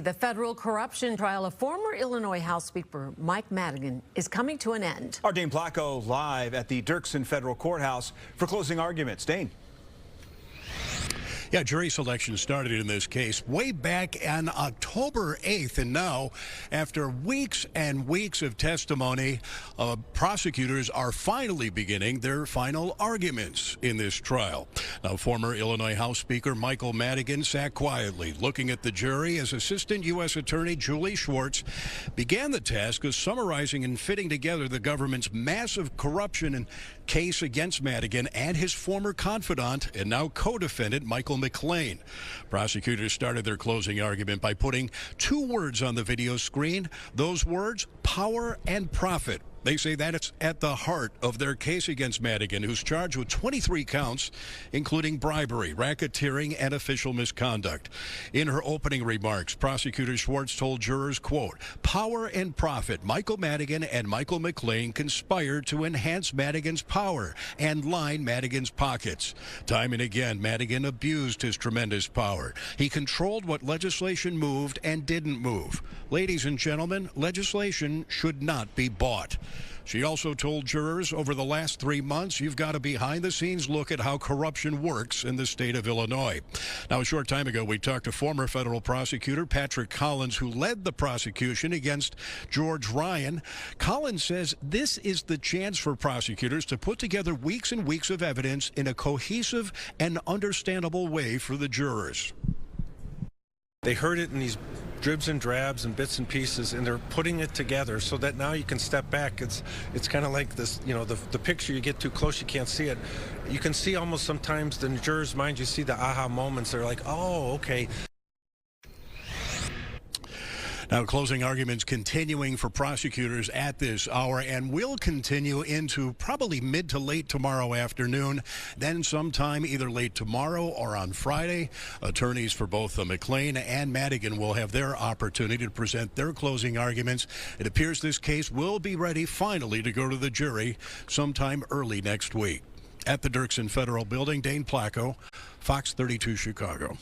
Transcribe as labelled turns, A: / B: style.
A: The federal corruption trial of former Illinois House Speaker Mike Madigan is coming to an end.
B: Our Dane Placco live at the Dirksen Federal Courthouse for closing arguments. Dane.
C: Yeah, jury selection started in this case way back on October 8th. And now, after weeks and weeks of testimony, prosecutors are finally beginning their final arguments in this trial. Now, former Illinois House Speaker Michael Madigan sat quietly looking at the jury as Assistant U.S. Attorney Julie Schwartz began the task of summarizing and fitting together the government's massive corruption and case against Madigan and his former confidant and now co-defendant Michael McLean. Prosecutors started their closing argument by putting two words on the video screen. Those words, power and profit. They say that it's at the heart of their case against Madigan, who's charged with 23 counts, including bribery, racketeering, and official misconduct. In her opening remarks, prosecutor Schwartz told jurors, quote, power and profit. Michael Madigan and Michael McLean conspired to enhance Madigan's power and line Madigan's pockets. Time and again, Madigan abused his tremendous power. He controlled what legislation moved and didn't move. Ladies and gentlemen, legislation should not be bought. She also told jurors over the last 3 months, you've got a behind-the-scenes look at how corruption works in the state of Illinois. Now, a short time ago, we talked to former federal prosecutor Patrick Collins, who led the prosecution against George Ryan. Collins says this is the chance for prosecutors to put together weeks and weeks of evidence in a cohesive and understandable way for the jurors.
D: They heard it in these dribs and drabs and bits and pieces, and they're putting it together so that now you can step back. It's kind of like this, you know, the picture, you get too close, you can't see it. You can see almost sometimes in the jurors' mind, you see the aha moments. They're like, oh, okay.
C: Now, closing arguments continuing for prosecutors at this hour and will continue into probably mid to late tomorrow afternoon. Then sometime either late tomorrow or on Friday, attorneys for both McLean and Madigan will have their opportunity to present their closing arguments. It appears this case will be ready finally to go to the jury sometime early next week. At the Dirksen Federal Building, Dane Placco, Fox 32 Chicago.